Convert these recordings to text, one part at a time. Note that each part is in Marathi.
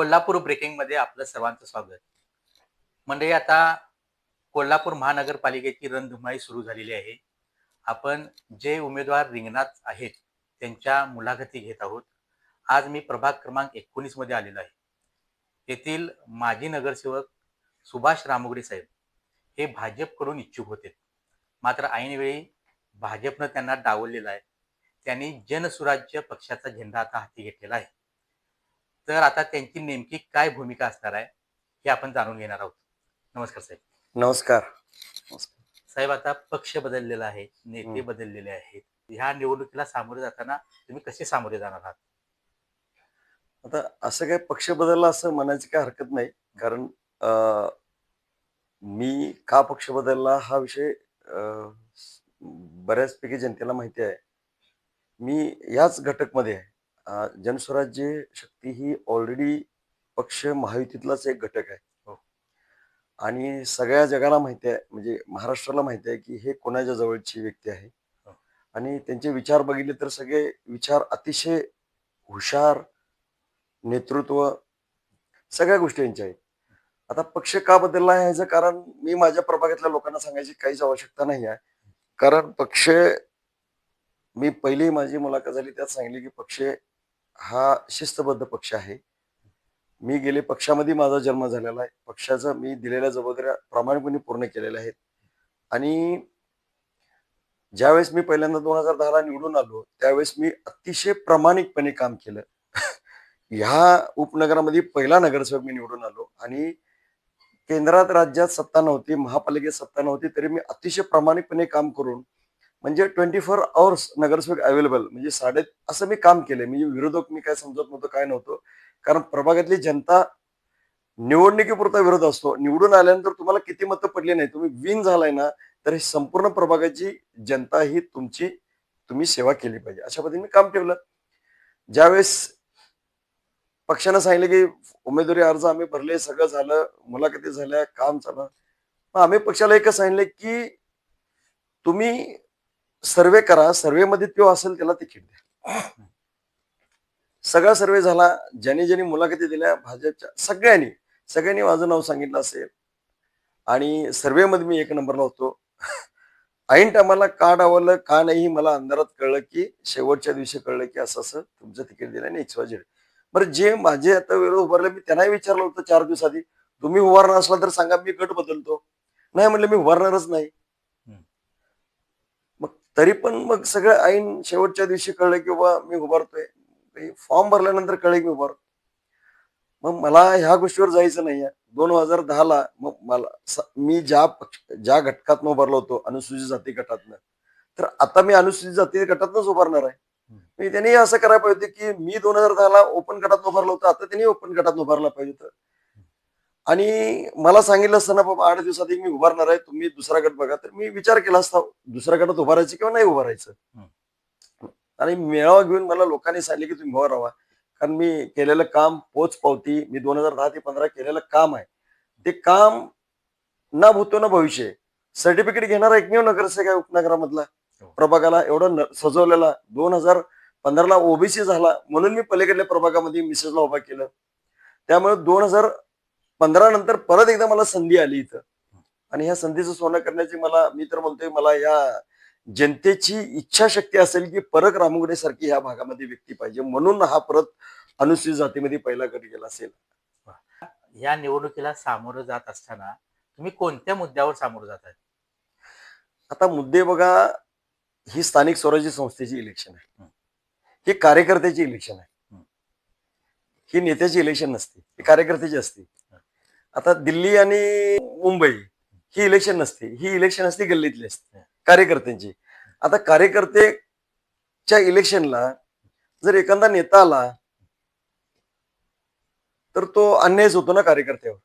कोल्हापूर ब्रेकिंग मध्ये आपलं सर्वांचं स्वागत. म्हणजे आता कोल्हापूर महानगरपालिकेची रणधुमाळी सुरू झालेली आहे. आपण जे उमेदवार रिंगणात आहेत त्यांच्या मुलाखती घेत आहोत. आज मी प्रभाग क्रमांक 19 मध्ये आलेलो आहे. येथील माजी नगरसेवक सुभाष रामुगडे साहेब हे भाजपकडून इच्छुक होते. मात्र ऐनवेळी भाजपनं त्यांना डावललेलं आहे. त्यांनी जनसुराज्य पक्षाचा झेंडा आता हाती घेतलेला आहे. तर आता त्यांची नेमकी काय भूमिका असणार आहे हे आपण जाणून घेणार आहोत. नमस्कार साहेब. नमस्कार. साहेब, आता पक्ष बदललेला आहे, नेते बदललेले आहेत. ह्या निवडणुकीला सामोरे जाताना तुम्ही कसे सामोरे जाणार आहात? आता असं काही पक्ष बदलला असं म्हणायची काही हरकत नाही, कारण मी का पक्ष बदलला हा विषय बऱ्याचपैकी जनतेला माहिती आहे. मी याच घटकमध्ये आहे. जनस्वराज्य शक्ती ही ऑलरेडी पक्ष महायुतीतलाच एक घटक आहे. आणि सगळ्या जगाला माहिती आहे, म्हणजे महाराष्ट्राला माहिती आहे की हे कोणाच्या जवळची व्यक्ती आहे. आणि त्यांचे विचार बघितले तर सगळे विचार अतिशय हुशार, नेतृत्व, सगळ्या गोष्टी यांच्या आहेत. आता पक्ष का बदलला आहे ह्याचं कारण मी माझ्या प्रभागातल्या लोकांना सांगायची काहीच आवश्यकता नाही आहे. कारण पक्ष, मी पहिली माझी मुलाखत झाली त्यात सांगितली की पक्ष हा शिस्तबद्ध पक्ष आहे. मी गेले पक्षामध्ये माझा जन्म झालेला आहे. पक्षाचा मी दिलेल्या जबाबदाऱ्या प्रामाणिकपणे पूर्ण केलेल्या आहेत. आणि ज्यावेळेस मी पहिल्यांदा 2010 ला निवडून आलो त्यावेळेस मी अतिशय प्रामाणिकपणे काम केलं. ह्या उपनगरामध्ये पहिला नगरसेवक मी निवडून आलो आणि केंद्रात राज्यात सत्ता नव्हती, महापालिकेत सत्ता नव्हती, तरी मी अतिशय प्रामाणिकपणे काम करून म्हणजे 24 आवर्स नगरसेवक अवेलेबल, म्हणजे असं मी काम केलंय. म्हणजे विरोधक मी काय समजत नव्हतं, काय नव्हतं. कारण प्रभागातली जनता निवडणुकीपुरता विरोध असतो. निवडून आल्यानंतर तुम्हाला किती मतं पडली नाही, तुम्ही विन झालाय ना, तर हे संपूर्ण प्रभागाची जनता ही तुम्ही सेवा केली पाहिजे, अशा पद्धतीने मी काम ठेवलं. ज्यावेळेस पक्षानं सांगितलं की उमेदवारी अर्ज आम्ही भरले, सगळं झालं, मुलाखती झाल्या, काम झालं, मग आम्ही पक्षाला एकच सांगितलं की तुम्ही सर्वे करा, सर्वेमध्ये तो असेल त्याला तिकीट द्या. सगळा सर्वे झाला. ज्यांनी मुलाखती दिल्या भाजपच्या सगळ्यांनी माझं नाव सांगितलं असेल आणि सर्वेमध्ये मी 1 नंबरला होतो. ऐन टायमाला का डावललं का नाही मला अंधारात कळलं, की शेवटच्या दिवशी कळलं की असं तुमचं तिकीट दिलं नाही XYZ. बरं, जे माझे आता विरोध उभारले मी त्यांनाही विचारलं होतं 4 दिवस आधी, तुम्ही उभारणार असला तर सांगा, मी गट बदलतो. नाही म्हणलं, मी उभारणारच नाही. मग तरी पण मग सगळं ऐन शेवटच्या दिवशी कळलं की बाबा मी उभारतोय. फॉर्म भरल्यानंतर कळलं की उभारतो. मग मला ह्या गोष्टीवर जायचं नाहीये. 2010 ला मग मी ज्या घटकातनं उभारलो होतो, अनुसूचित जाती गटातनं, तर आता मी अनुसूचित जाती गटातनंच उभारणार आहे. त्यांनी असं करायला पाहिजे की मी 2010 ला ओपन गटात उभारलो होतो, आता त्यांनी ओपन गटात उभारला पाहिजे होतं. आणि मला सांगितलं असतं ना बाबा 8 दिवसात मी उभारणार आहे, तुम्ही दुसरा गट बघा, तर मी विचार केला असता दुसऱ्या गटात उभारायचं किंवा नाही उभारायचं. आणि मेळावा घेऊन मला लोकांनी सांगितले की तुम्ही उभा राहा, कारण मी केलेलं काम पोचपावती, मी 2010 ते 15 केलेलं काम आहे, ते काम ना भूतो ना भविष्य. सर्टिफिकेट घेणारा एकमेव नगरसेवक आहे उपनगरामधला. प्रभागाला एवढं सजवलेला. 2015 ला ओबीसी झाला म्हणून मी पलीकडल्या प्रभागामध्ये मिसेसला उभा केलं. त्यामुळे 2015 नंतर परत एकदा मला संधी आली इथं, आणि ह्या संधीचं सोनं करण्याची मी तर म्हणतोय, मला या जनतेची इच्छाशक्ती असेल की परत रामुगडे सारखी ह्या भागामध्ये व्यक्ती पाहिजे, म्हणून हा परत अनुसूचित जातीमध्ये पहिला गट गेला असेल. या निवडणुकीला सामोरं जात असताना तुम्ही कोणत्या मुद्द्यावर सामोरं जात आहे? आता मुद्दे बघा, ही स्थानिक स्वराज्य संस्थेची इलेक्शन आहे, ही कार्यकर्त्याची इलेक्शन आहे, ही नेत्याची इलेक्शन नसते, ही कार्यकर्त्याची असते. आता दिल्ली आणि मुंबई ही इलेक्शन नसते, ही इलेक्शन असते गल्लीतली असते, कार्यकर्त्यांची. आता कार्यकर्त्याच्या इलेक्शनला जर एखादा नेता आला तर तो अन्यायच होतो ना कार्यकर्त्यावर.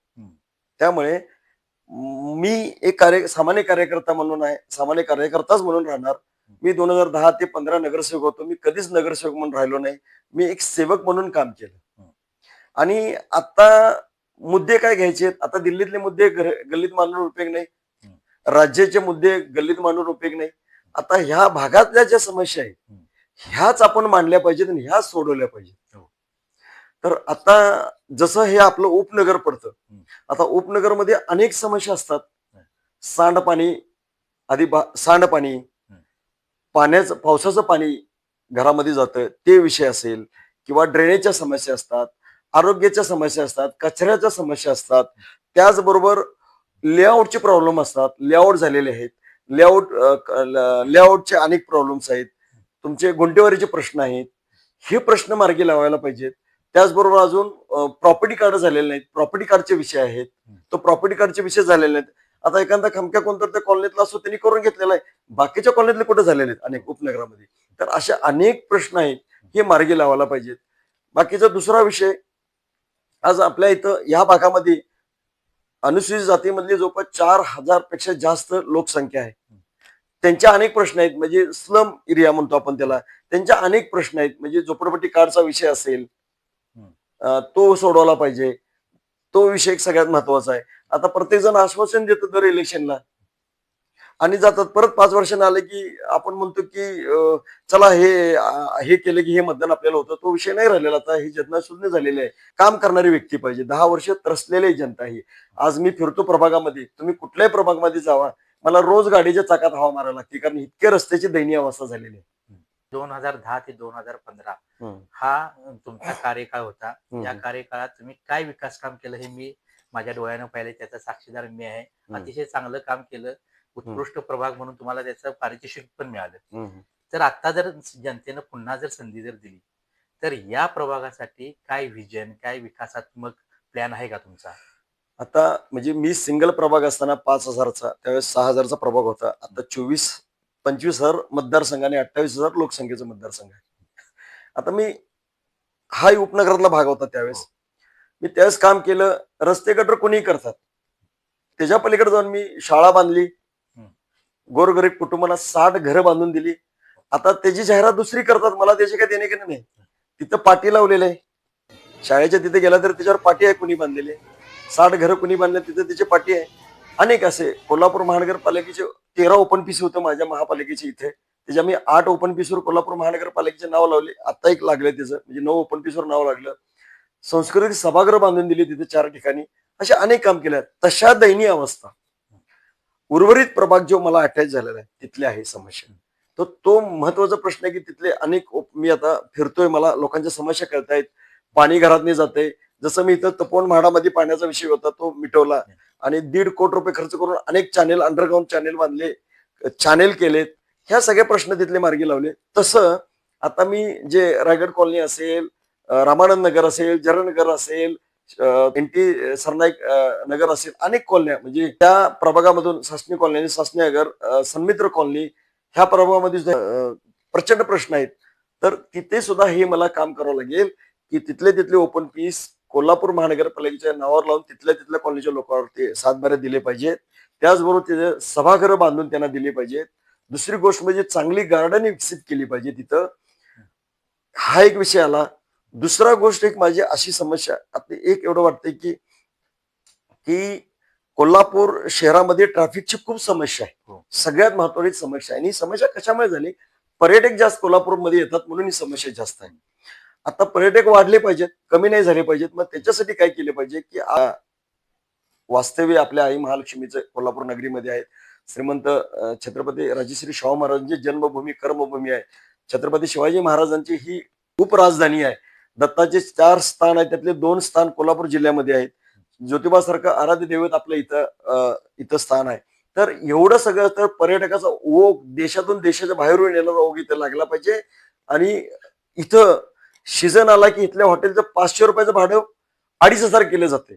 त्यामुळे मी एक सामान्य कार्यकर्ता म्हणून आहे, सामान्य कार्यकर्ताच म्हणून राहणार. मी 2010 ते 15 नगरसेवक होतो, मी कधीच नगरसेवक म्हणून राहिलो नाही, मी एक सेवक म्हणून काम केलं. आणि आता मुद्दे काय घ्यायचे, आता दिल्लीतले मुद्दे गल्लीत मांडून उपयोग नाही, राज्याचे मुद्दे गल्लीत मांडून उपयोग नाही. आता ह्या भागातल्या ज्या समस्या आहेत ह्याच आपण मांडल्या पाहिजेत आणि ह्याच सोडवल्या पाहिजेत. तर आता जसं हे आपलं उपनगर पडतं, हम्म. आता उपनगरमध्ये अनेक समस्या असतात. हम्म. सांडपाणी, सांडपाणी, पाण्याचं पावसाचं पाणी घरामध्ये जातं ते विषय असेल, किंवा ड्रेनेजच्या समस्या असतात, आरोग्याच्या समस्या असतात, कचऱ्याच्या समस्या असतात. त्याचबरोबर लेआउटचे प्रॉब्लेम असतात. लेआउट झालेले आहेत. लेआउटचे अनेक प्रॉब्लेम्स आहेत. तुमचे गुंठेवारीचे प्रश्न आहेत. हे प्रश्न मार्गी लावायला पाहिजेत. त्याचबरोबर अजून प्रॉपर्टी कार्ड झालेले नाहीत. प्रॉपर्टी कार्डचे विषय आहेत. तो प्रॉपर्टी कार्डचे विषय झालेले नाहीत. आता एखादा खमक्या कोणतर त्या कॉलनीतला असतो त्यांनी करून घेतलेला आहे. बाकीच्या कॉलनीतले कुठे झालेले आहेत अनेक उपनगरामध्ये. तर असे अनेक प्रश्न आहेत, हे मार्गी लावायला पाहिजेत. बाकीचा दुसरा विषय, आज आपल्या इथं या भागामध्ये अनुसूचित जातीमधली जवळपास 4,000 पेक्षा जास्त लोकसंख्या आहे. त्यांच्या अनेक प्रश्न आहेत. म्हणजे स्लम एरिया म्हणतो आपण त्याला. त्यांच्या अनेक प्रश्न आहेत. म्हणजे झोपडपट्टी कार्डचा विषय असेल, तो सोडवला पाहिजे. तो विषय एक सगळ्यात महत्वाचा आहे. आता प्रत्येक जण आश्वासन देतो दर इलेक्शनला आणि जातात. परत 5 वर्षांनी आले की आपण म्हणतो की चला हे केलं की हे मतदान आपल्याला होतं. तो विषय नाही राहिलेला. आता ही जनता शून्य झालेली आहे. काम करणारी व्यक्ती पाहिजे. 10 वर्ष त्रसलेली जनता ही. आज मी फिरतो प्रभागामध्ये, तुम्ही कुठल्याही प्रभागामध्ये जावा, मला रोज गाडीच्या चाकात हवा मारायला लागते, कारण इतके रस्त्याची दयनीय अवस्था झालेली आहे. 2010 ते 2015 हा तुमचा कार्यकाळ होता. या कार्यकाळात तुम्ही काय विकास काम केलं हे मी माझ्या डोळ्यानं पाहिले. त्याचा साक्षीदार मी आहे. अतिशय चांगलं काम केलं. उत्कृष्ट प्रभाग म्हणून तुम्हाला त्याचं पारितोषिक पण मिळालं. तर आता जर जनतेनं पुन्हा जर संधी जर दिली, तर या प्रभागासाठी काय व्हिजन, काय विकासात्मक प्लॅन आहे का तुमचा? आता म्हणजे मी सिंगल प्रभाग असताना 5,000चा, त्यावेळेस 6,000चा प्रभाग होता. आता 25,000 मतदारसंघ आणि 28,000 लोकसंख्येचा मतदारसंघ आहे. आता मी हा उपनगरातला भाग होता त्यावेळेस. मी त्यावेळेस काम केलं. रस्ते गटर कोणीही करतात. त्याच्या पलीकडे जाऊन मी शाळा बांधली. गोरगरीब कुटुंबांना 60 घरं बांधून दिली. आता त्याची जाहिरात दुसरी करतात. मला त्याचे काही देणे घेणे नाही. तिथं पाटी लावलेलं आहे. शाळेच्या तिथे गेला तर त्याच्यावर पाटी आहे कुणी बांधलेली. 60 घरं कुणी बांधले तिथे त्याची पाटी आहे. अनेक असे कोल्हापूर महानगरपालिकेचे 13 ओपन पीस होतं माझ्या महापालिकेचे इथे. त्याच्या मी 8 ओपन पीसवर कोल्हापूर महानगरपालिकेचे नाव लावले. आता एक लागले त्याचं, म्हणजे 9 ओपन पीसवर नाव लागलं. सांस्कृतिक सभागृह बांधून दिली तिथे 4 ठिकाणी. असे अनेक काम केले. तशा दयनीय अवस्था उर्वरित प्रभाग जो मला अटॅच झालेला आहे तिथले आहे समस्या. तर तो महत्वाचा प्रश्न आहे की तिथले अनेक मी आता फिरतोय, मला लोकांच्या समस्या कळतायत. पाणी घरात नाही जाते. जसं मी इथं तपोवन म्हाडामध्ये पाण्याचा विषय होता तो मिटवला आणि 1.5 कोटी रुपये खर्च करून अनेक चॅनेल, अंडरग्राऊंड चॅनेल बांधले, चॅनेल केलेत. ह्या सगळे प्रश्न तिथले मार्गी लावले. तसं आता मी जे रायगड कॉलनी असेल, रामानंद नगर असेल, जरनगर असेल, NT सरनाईक नगर असेल, अनेक कॉलन्या म्हणजे त्या प्रभागामधून सासणी कॉलनी, सासणी नगर, सन्मित्र कॉलनी, ह्या प्रभागामध्ये प्रचंड प्रश्न आहेत. तर तिथे सुद्धा हे मला काम करावं लागेल की तिथले ओपन पीस कोल्हापूर महानगरपालिकेच्या नावावर लावून तिथल्या कॉलनीच्या लोकांवर ते सातबारे दिले पाहिजेत. त्याचबरोबर तिथे सभागृह बांधून त्यांना दिली पाहिजेत. दुसरी गोष्ट म्हणजे चांगली गार्डन विकसित केली पाहिजे तिथं. हा एक विषय आला. दुसरा गोष्ट एक माझी अशी समस्या, आपली एक एवढं वाटतंय की कोल्हापूर शहरामध्ये ट्रॅफिकची खूप समस्या आहे. सगळ्यात महत्वाची समस्या आहे. आणि ही समस्या कशामुळे झाली? पर्यटक जास्त कोल्हापूरमध्ये येतात म्हणून ही समस्या जास्त आहे. आता पर्यटक वाढले पाहिजेत, कमी नाही झाले पाहिजेत. मग त्याच्यासाठी काय केले पाहिजे की वास्तव्य आपल्या आई महालक्ष्मीचं कोल्हापूर नगरीमध्ये आहेत. श्रीमंत छत्रपती राजश्री शाहू महाराजांची जन्मभूमी, कर्मभूमी आहे. छत्रपती शिवाजी महाराजांची ही उपराजधानी आहे. दत्ताचे 4 स्थान आहेत, त्यातले 2 स्थान कोल्हापूर जिल्ह्यामध्ये आहेत. ज्योतिबा सारखं आराध्य दैवत आपल्या इथं स्थान आहे. तर एवढं सगळं, तर पर्यटकाचा ओघ देशातून, देशाच्या बाहेरून येणारा ओघ इथं लागला पाहिजे. आणि इथं सीझन आला की इथल्या हॉटेलचं 500 रुपयाचं भाडं 2,500 केलं जाते.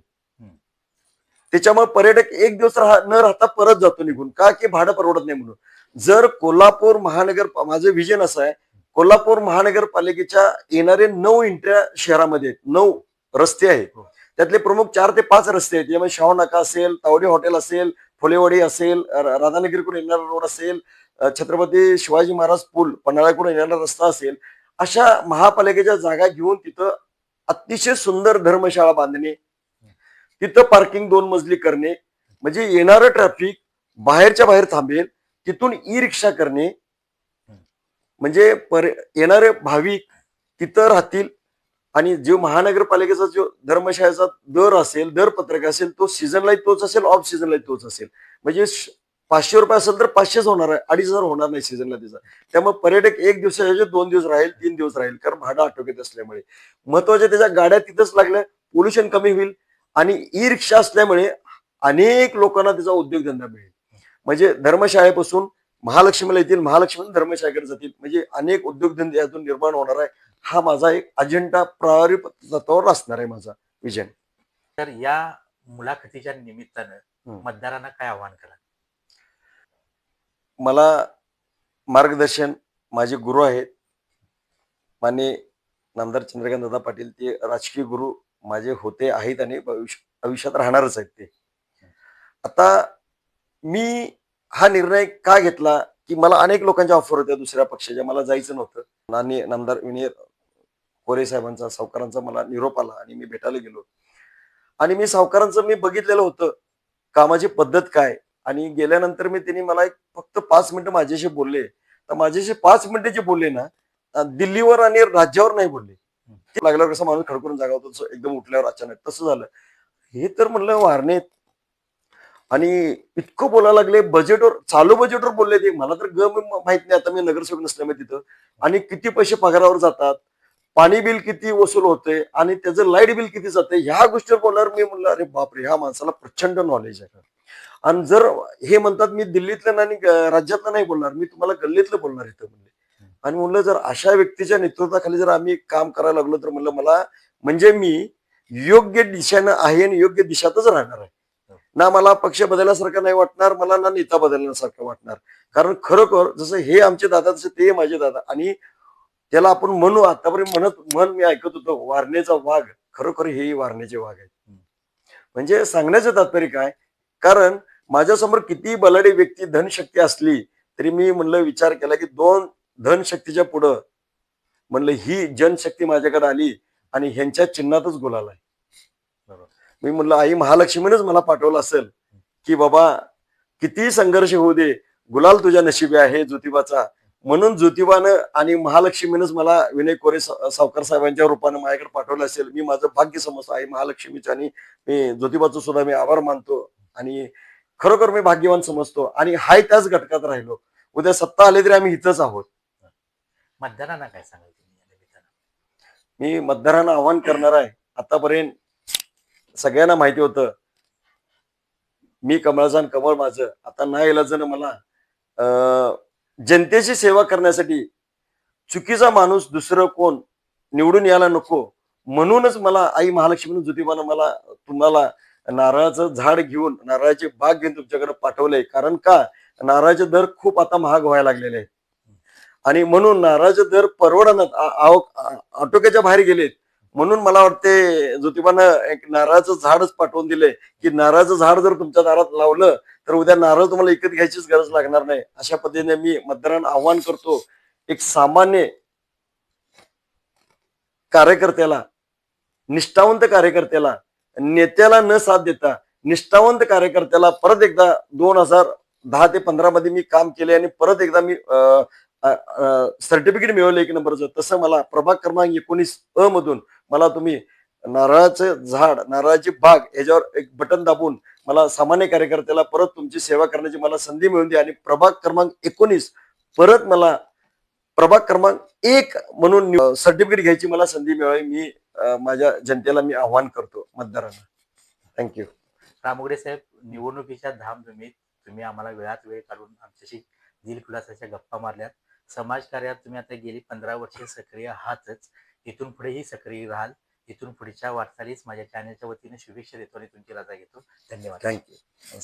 त्याच्यामुळे पर्यटक एक दिवस न राहता परत जातो निघून, का की भाडं परवडत नाही म्हणून. जर कोल्हापूर महानगर, माझं विजन असं आहे, कोल्हापूर महानगरपालिकेच्या येणारे 9 इंट्र्या शहरामध्ये 9 रस्ते आहेत. त्यातले प्रमुख 4 ते 5 रस्ते आहेत. यामध्ये शाहू नाका असेल, तावडे हॉटेल असेल, फुलेवाडी असेल, राधानगरीकडून येणारा रोड असेल, छत्रपती शिवाजी महाराज पूल पन्हाळ्याकडून येणारा रस्ता असेल. अशा महापालिकेच्या जागा घेऊन तिथं अतिशय सुंदर धर्मशाळा बांधणे, तिथं पार्किंग 2 मजली करणे, म्हणजे येणारं ट्रॅफिक बाहेरच्या बाहेर थांबेल. तिथून ई रिक्षा करणे, म्हणजे येणारे भाविक तिथं राहतील. आणि जो महानगरपालिकेचा जो धर्मशाळेचा दर असेल, दर पत्रक असेल, तो सीझनलाही तोच असेल, ऑफ सीझनलाही तोच असेल. म्हणजे ₹500 असेल तर 500च होणार आहे, 2,500 होणार नाही सीझनला त्याचा. त्यामुळे पर्यटक 1 दिवसाच्या 2 दिवस राहील, 3 दिवस राहील, कारण भाडं आटोक्यात असल्यामुळे. महत्वाच्या त्याच्या गाड्या तिथंच लागल्या, पोल्युशन कमी होईल आणि ई रिक्षा असल्यामुळे अनेक लोकांना त्याचा उद्योगधंदा मिळेल. म्हणजे धर्मशाळेपासून महालक्ष्मीला येतील, महालक्ष्मी धर्मशाळेकडे जातील, म्हणजे अनेक उद्योगधंदे यातून निर्माण होणार आहे. हा माझा एक अजेंडा प्रभावी तत्वावर असणार आहे, माझा विजन. तर या मुलाखतीच्या निमित्तानं हं. मतदारांना काय आव्हान करा? मला मार्गदर्शन माझे गुरु आहेत, माननीय नामदार चंद्रकांत दादा पाटील. ते राजकीय गुरु माझे होते, आहेत आणि भविष्यात राहणारच आहेत ते. आता मी हा निर्णय का घेतला, की मला अनेक लोकांच्या ऑफर होत्या दुसऱ्या पक्षाच्या, मला जायचं नव्हतं. माननीय नामदार विनय कोरे साहेबांचा, सावकारांचा मला निरोप आला आणि मी भेटायला गेलो. आणि मी सावकारांचं मी बघितलेलं होतं कामाची पद्धत काय. आणि गेल्यानंतर त्यांनी मला एक फक्त 5 मिनिटं माझ्याशी बोलले. तर माझ्याशी 5 मिनिटं जे बोलले ना, दिल्लीवर आणि राज्यावर नाही बोलले. ते लागल्यावर कसं माणूस खडकून जागा होतो, तसं एकदम उठल्यावर अचानक तसं झालं. हे तर म्हणलं वारणे. आणि इतकं बोलायला लागले बजेटवर, चालू बजेटवर बोलले ते. मला तर माहित नाही, आता मी नगरसेवक नसल्यामुळे तिथं. आणि किती पैसे पगारावर जातात, पाणी बिल किती वसूल होते आणि त्याचं लाईट बिल किती जाते, ह्या गोष्टीवर बोलल्यावर मी म्हणलं अरे बापरे, ह्या माणसाला प्रचंड नॉलेज आहे. आणि जर हे म्हणतात मी दिल्लीतलं आणि राज्यातलं नाही बोलणार, मी तुम्हाला गल्लीतलं बोलणार इथं म्हणले. आणि म्हणलं जर अशा व्यक्तीच्या नेतृत्वाखाली जर आम्ही काम करायला लागलो तर म्हणलं मला, म्हणजे मी योग्य दिशेनं आहे आणि योग्य दिशातच राहणार आहे. ना मला पक्ष बदलल्यासारखं नाही वाटणार, मला ना नेता बदलण्यासारखं वाटणार. कारण खरोखर जसं हे आमचे दादा तसे ते माझे दादा. आणि त्याला आपण म्हणू, आतापर्यंत म्हण मी ऐकत होतो, वारणेचा वाघ. खरोखर हे वारणेचे वाघ आहेत. म्हणजे सांगण्याचं तात्पर्य काय, कारण माझ्यासमोर किती बलाढ्य व्यक्ती, धनशक्ती असली तरी मी म्हणलं विचार केला की 2 धनशक्तीच्या पुढं म्हणलं ही जनशक्ती माझ्याकडे आली आणि ह्यांच्या चिन्हातच गुलाल आहे. बरोबर. मी म्हणलं आई महालक्ष्मीनंच मला पाठवलं असेल की बाबा कितीही संघर्ष होऊ दे, गुलाल तुझ्या नशिबी आहे ज्योतिबाचा. म्हणून ज्योतिबानं आणि महालक्ष्मीनंच मला विनय कोरे सावकार साहेबांच्या रूपानं माझ्याकडे पाठवलं असेल. मी माझं भाग्य समजतो आई महालक्ष्मीचं, आणि मी ज्योतिबाचं सुद्धा मी आभार मानतो. आणि खरोखर मी भाग्यवान समजतो आणि हाय त्याच घटकात राहिलो. उद्या सत्ता आली तरी आम्ही इथंच आहोत. मतदारांना काय सांगाल तुम्ही या निमित्तानं? मी मतदारांना आवाहन करणार आहे. आतापर्यंत सगळ्यांना माहिती होतं मी कमळाचा आणि कमळ माझं. आता नाही इलाजानं मला जनतेची सेवा करण्यासाठी चुकीचा माणूस दुसरं कोण निवडून यायला नको, म्हणूनच मला आई महालक्ष्मी ज्योतिबानं मला तुम्हाला नारळाचं झाड घेऊन, नारळाची बाग घेऊन तुमच्याकडे पाठवलंय. कारण का, नारळाचे दर खूप आता महाग व्हायला लागलेले आहेत आणि म्हणून नारळाचे दर परवडणार आटोक्याच्या बाहेर गेलेत. म्हणून मला वाटते ज्योतिबानं एक नारळाचं झाडच पाठवून दिलंय की नारळाचं झाड जर तुमच्या दारात लावलं तर उद्या नारळ तुम्हाला विकत घ्यायचीच गरज लागणार नाही. अशा पद्धतीने मी मतदारांना आव्हान करतो. एक सामान्य कार्यकर्त्याला, निष्ठावंत कार्यकर्त्याला, नेत्याला न साथ देता निष्ठावंत कार्यकर्त्याला परत एकदा 2010 ते 15 मध्ये मी काम केले आणि परत एकदा मी सर्टिफिकेट मिळवलं 1 नंबरचं. तसं मला प्रभाग क्रमांक 19 मधून मला तुम्ही नारळाचं झाड, नारळाची बाग याच्यावर एक बटन दाबून मला सामान्य कार्यकर्त्याला परत तुमची सेवा करण्याची मला संधी मिळून द्या. आणि प्रभाग क्रमांक 19 परत मला प्रभाग क्रमांक 1 म्हणून सर्टिफिकेट घ्यायची मला संधी मिळावी. मी माझ्या जनतेला मी आव्हान करतो, मतदारांना. थँक्यू. रामोगडे साहेब, निवडणुकीच्या धामधुमीत तुम्ही आम्हाला वेळात वेळ काढून आमच्याशी दिलखुलासाच्या गप्पा मारल्यात. समाजकार्यात तुम्ही आता गेली 15 वर्षे सक्रिय आहातच. इथून पुढेही सक्रिय राहाल. इथून पुढच्या वाटचालीस माझ्या चॅनलच्या वतीने शुभेच्छा देतो आणि तुमची रजा घेतो. धन्यवाद. थँक्यू.